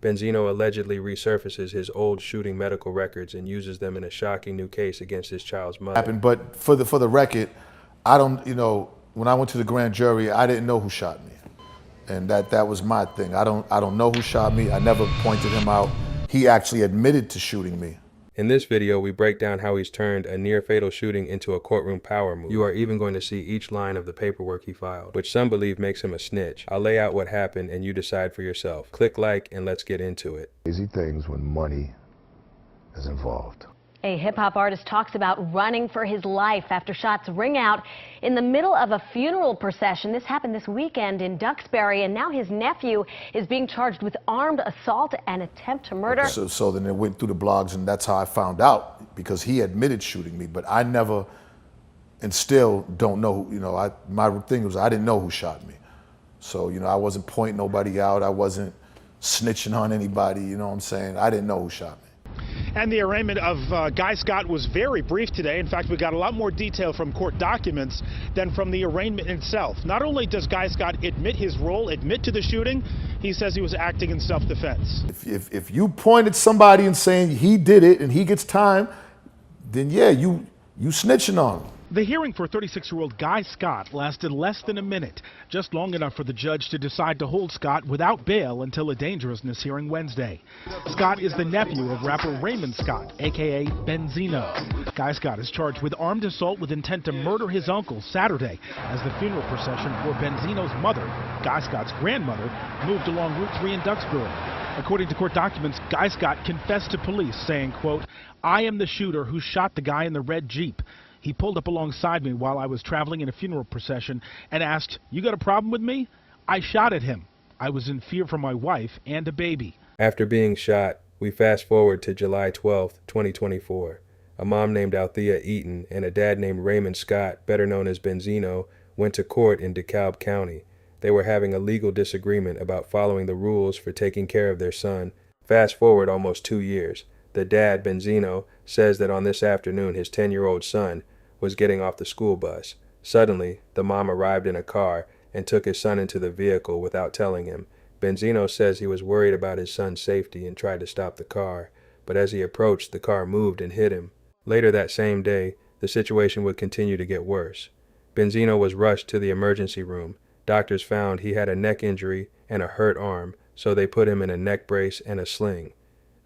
Benzino allegedly resurfaces his old shooting medical records and uses them in a shocking new case against his child's mother. But for the record, I don't, when I went to the grand jury, I didn't know who shot me. And that was my thing. I don't know who shot me. I never pointed him out. He actually admitted to shooting me. In this video, we break down how he's turned a near-fatal shooting into a courtroom power move. You are even going to see each line of the paperwork he filed, which some believe makes him a snitch. I'll lay out what happened and you decide for yourself. Click like and let's get into it. Crazy things when money is involved. A hip-hop artist talks about running for his life after shots ring out in the middle of a funeral procession. This happened this weekend in Duxbury, and now his nephew is being charged with armed assault and attempt to murder. So then it went through the blogs, and that's how I found out, because he admitted shooting me, but I never, and still don't know, my thing was I didn't know who shot me. So, I wasn't pointing nobody out. I wasn't snitching on anybody, you know what I'm saying? I didn't know who shot me. And the arraignment of Guy Scott was very brief today. In fact, we got a lot more detail from court documents than from the arraignment itself. Not only does Guy Scott admit his role, admit to the shooting, he says he was acting in self-defense. If you point at somebody and saying he did it and he gets time, then yeah, you snitching on him. The hearing for 36-year-old Guy Scott lasted less than a minute, just long enough for the judge to decide to hold Scott without bail until a dangerousness hearing Wednesday. Scott is the nephew of rapper Raymond Scott, a.k.a. Benzino. Guy Scott is charged with armed assault with intent to murder his uncle Saturday as the funeral procession for Benzino's mother, Guy Scott's grandmother, moved along Route 3 in Duxbury. According to court documents, Guy Scott confessed to police, saying, quote, "I am the shooter who shot the guy in the red Jeep. He pulled up alongside me while I was traveling in a funeral procession and asked, 'You got a problem with me?' I shot at him. I was in fear for my wife and a baby." After being shot, we fast forward to July 12, 2024. A mom named Althea Eaton and a dad named Raymond Scott, better known as Benzino, went to court in DeKalb County. They were having a legal disagreement about following the rules for taking care of their son. Fast forward almost 2 years. The dad, Benzino, says that on this afternoon his 10-year-old son was getting off the school bus. Suddenly, the mom arrived in a car and took his son into the vehicle without telling him. Benzino says he was worried about his son's safety and tried to stop the car, but as he approached, the car moved and hit him. Later that same day, the situation would continue to get worse. Benzino was rushed to the emergency room. Doctors found he had a neck injury and a hurt arm, so they put him in a neck brace and a sling.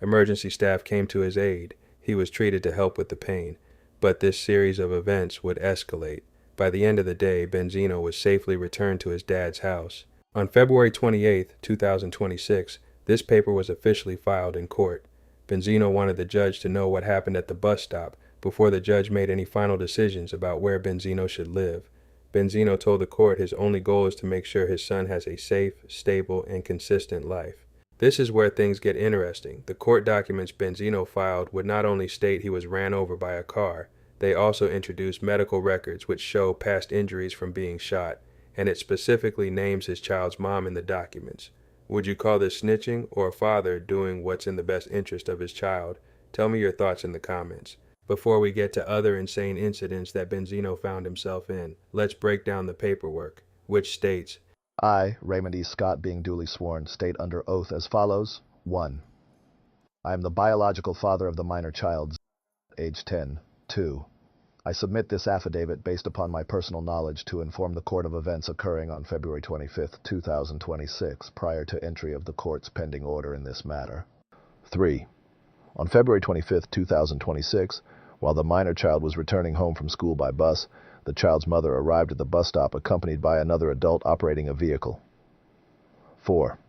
Emergency staff came to his aid. He was treated to help with the pain. But this series of events would escalate. By the end of the day, Benzino was safely returned to his dad's house. On February 28, 2026, this paper was officially filed in court. Benzino wanted the judge to know what happened at the bus stop before the judge made any final decisions about where Benzino should live. Benzino told the court his only goal is to make sure his son has a safe, stable, and consistent life. This is where things get interesting. The court documents Benzino filed would not only state he was ran over by a car, they also introduced medical records which show past injuries from being shot, and it specifically names his child's mom in the documents. Would you call this snitching or a father doing what's in the best interest of his child? Tell me your thoughts in the comments. Before we get to other insane incidents that Benzino found himself in, let's break down the paperwork, which states, I, Raymond E. Scott, being duly sworn, state under oath as follows. 1. I am the biological father of the minor child, age 10. 2. I submit this affidavit based upon my personal knowledge to inform the court of events occurring on February 25, 2026, prior to entry of the court's pending order in this matter. 3. On February 25, 2026, while the minor child was returning home from school by bus, the child's mother arrived at the bus stop accompanied by another adult operating a vehicle. 4.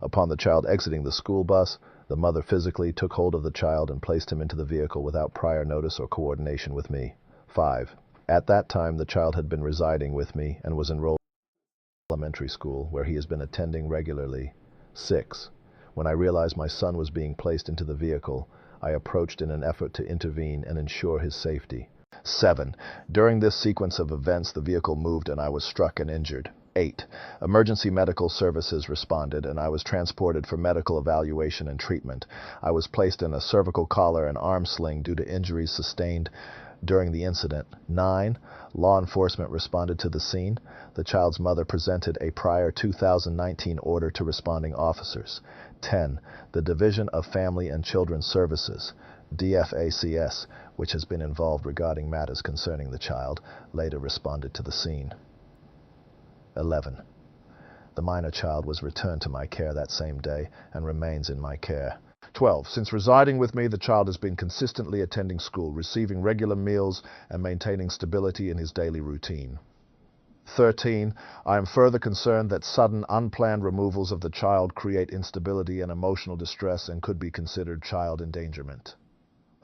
Upon the child exiting the school bus, the mother physically took hold of the child and placed him into the vehicle without prior notice or coordination with me. 5. At that time, the child had been residing with me and was enrolled in elementary school, where he has been attending regularly. 6. When I realized my son was being placed into the vehicle, I approached in an effort to intervene and ensure his safety. 7. During this sequence of events, the vehicle moved and I was struck and injured. 8. Emergency medical services responded and I was transported for medical evaluation and treatment. I was placed in a cervical collar and arm sling due to injuries sustained During the incident, 9. Law enforcement responded to the scene. The child's mother presented a prior 2019 order to responding officers. 10. The Division of Family and Children's Services, DFACS, which has been involved regarding matters concerning the child, later responded to the scene. 11. The minor child was returned to my care that same day and remains in my care. 12. Since residing with me, the child has been consistently attending school, receiving regular meals, and maintaining stability in his daily routine. 13. I am further concerned that sudden, unplanned removals of the child create instability and emotional distress and could be considered child endangerment.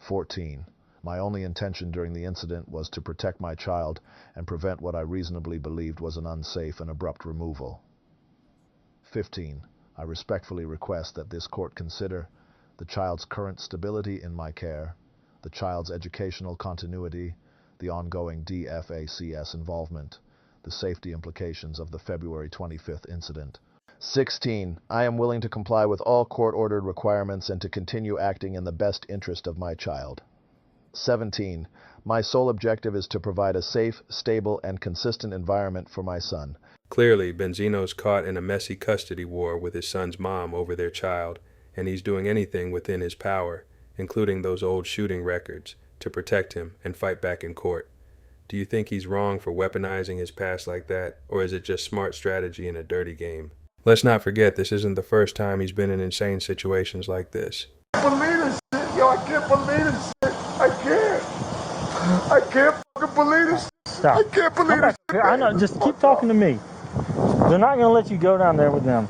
14. My only intention during the incident was to protect my child and prevent what I reasonably believed was an unsafe and abrupt removal. 15. I respectfully request that this court consider the child's current stability in my care, the child's educational continuity, the ongoing DFACS involvement, the safety implications of the February 25th incident. 16. I am willing to comply with all court-ordered requirements and to continue acting in the best interest of my child. 17. My sole objective is to provide a safe, stable, and consistent environment for my son. Clearly, Benzino's caught in a messy custody war with his son's mom over their child, and he's doing anything within his power, including those old shooting records, to protect him and fight back in court. Do you think he's wrong for weaponizing his past like that, or is it just smart strategy in a dirty game? Let's not forget, this isn't the first time he's been in insane situations like this. I can't believe this shit, yo. I can't believe this shit. I can't fucking believe this shit. Stop. I can't believe this shit. I know, just keep talking to me. They're not going to let you go down there with them.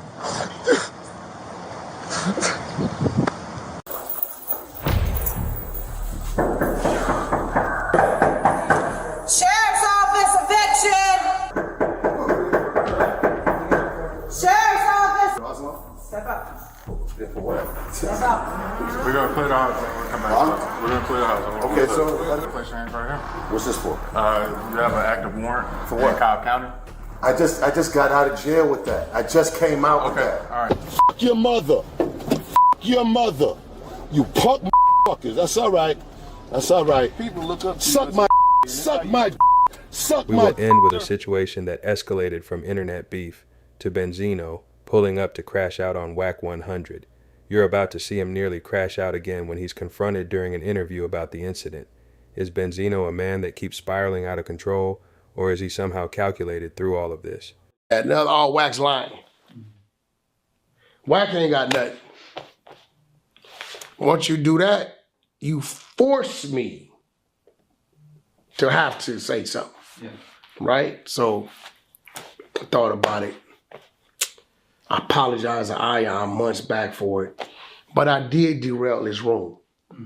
Sheriff's Office, eviction! Sheriff's Office! Step up. Yeah, for what? Step up. We're gonna clear the house when we come back. Huh? We're gonna clear the house. Okay, so Place change right here. what's this for? You have an active warrant For what? in Cobb County. I just got out of jail with that. I just came out with Okay, that. all right. Fuck your mother. Fuck your mother. You punk fuckers. That's all right. That's all right. People look up to Suck you. my suck my suck We my will end with a situation that escalated from internet beef to Benzino pulling up to crash out on WAC 100. You're about to see him nearly crash out again when he's confronted during an interview about the incident. Is Benzino a man that keeps spiraling out of control, or is he somehow calculated through all of this? Now all wax lying. Wax ain't got nothing. Once you do that, you force me to have to say something. Yeah. Right? So I thought about it. I apologized to Ion months back for it. But I did derail his room.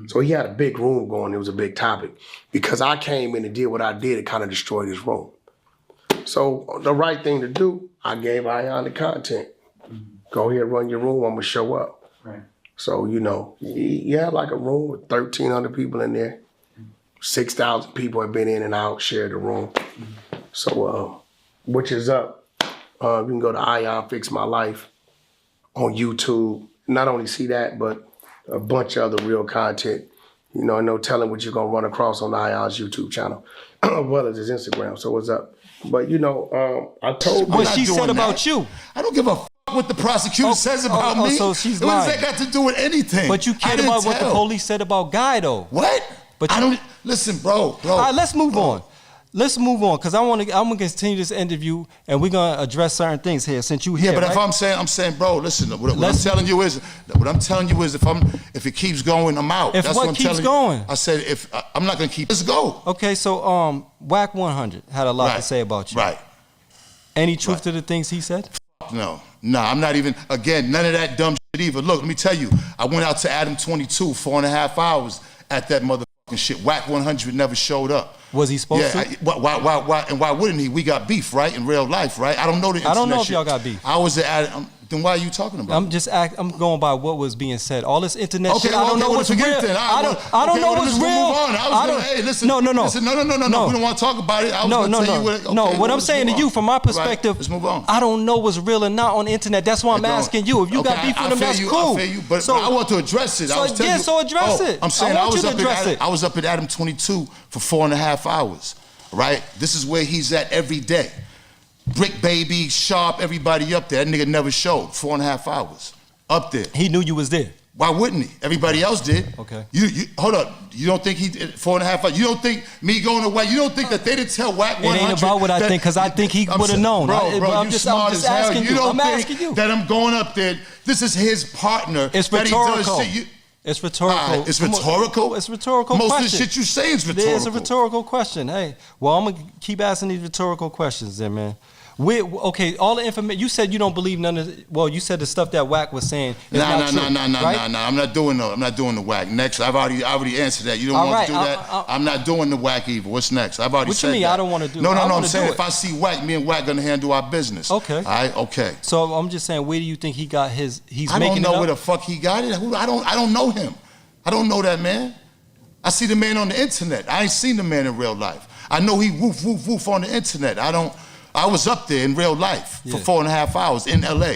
So he had a big room going, it was a big topic. Because I came in and did what I did, it kind of destroyed his room. So the right thing to do, I gave Ion the content. Go ahead, run your room, I'm gonna show up. Right. So, you know, you have like a room with 1,300 people in there. 6,000 people have been in and out, shared the room. So, which is up. You can go to Ion Fix My Life on YouTube. Not only see that, but a bunch of other real content. You know, no telling what you're gonna run across on Ion's YouTube channel, as well as his Instagram. So what's up? But you know, I told what she said about you. I don't give a fuck what the prosecutor says about me. So she's what lying. does that got to do with anything? But you cared about what the police said about Guy, though. What? But I don't listen, bro. All right, let's move on. Let's move on, because I'm gonna continue this interview, and we're gonna address certain things here since you here. Yeah, but right? if I'm saying, bro, listen. What I'm telling you is, if it keeps going, I'm out. If That's what I'm keeps telling going? You. I said if I'm not gonna keep. Let's go. Okay, so WAC 100 had a lot to say about you. Right. Any truth to the things he said? No, I'm not even. Again, none of that dumb shit either. Look, let me tell you. I went out to Adam 22, 4.5 hours at that motherfucking shit. WAC 100 never showed up. Was he supposed to? Why? And why wouldn't he? We got beef, right? In real life, right? I don't know the internet. I don't know if shit. y'all got beef. I was at Adam. Then why are you talking about it? I'm going by what was being said. All this internet shit. I don't know well, what's real. forget it then. I don't know what's real. Hey, listen. No. We don't want to talk about it. I was gonna tell you what. Okay, No, what well, I'm saying to you, from my perspective, right, let's move on. I don't know what's real or not on the internet. That's why I'm asking you. If you got beef with them, that's cool. I feel you, but I want to address it. So address it. I'm saying I want you to address it. I was up at Adam 22 for 4.5 hours. Right? This is where he's at every day. Brick Baby, Sharp, everybody up there. That nigga never showed. 4.5 hours. Up there. He knew you was there. Why wouldn't he? Everybody else did. Okay. You hold up. You don't think he did 4.5 hours? You don't think me going away? You don't think that they didn't tell Wack 100? It ain't about what I think, because I think he would have known. Bro, I'm you just smart as hell. asking you. I'm asking you. That I'm going up there. This is his partner. It's rhetorical. It's rhetorical. It's rhetorical? It's rhetorical Most question. of the shit you say is rhetorical. It's a rhetorical question. Hey, well, I'm going to keep asking these rhetorical questions then, man. Okay, all the information, you said you don't believe none of it. Well, you said the stuff that Wack was saying is not true, right? Nah. I'm not doing the Wack. Next, I've already answered that. You don't want to do that? I'm not doing the Wack either. What's next? I've already said that. What you mean I don't want to do it? No, I'm saying if I see Wack, me and Wack going to handle our business. Okay. All right, okay. So I'm just saying, where do you think he got he's making it up? I don't know where the fuck he got it. I don't know him. I don't know that man. I see the man on the internet. I ain't seen the man in real life. I know he woof on the internet. I was up there in real life for 4.5 hours in LA.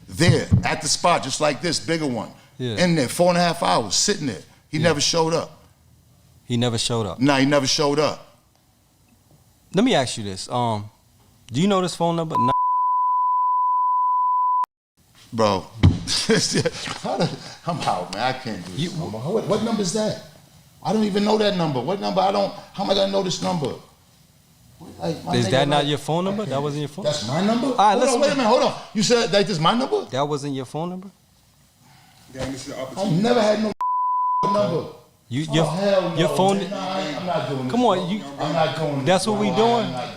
There, at the spot, just like this, bigger one. Yeah. In there, 4.5 hours, sitting there. He never showed up. He never showed up? Nah, he never showed up. Let me ask you this. Do you know this phone number? Bro, I'm out, man. I can't do this no more. What number is that? I don't even know that number. What number? How am I gonna know this number? Is that not your phone number? That wasn't your phone number? That's my number? All right, wait a minute, hold on. You said that is my number? That wasn't your phone number? I never had no number. Your phone. I'm not doing this. Come on, I'm not doing that's this. what we No, doing. I'm not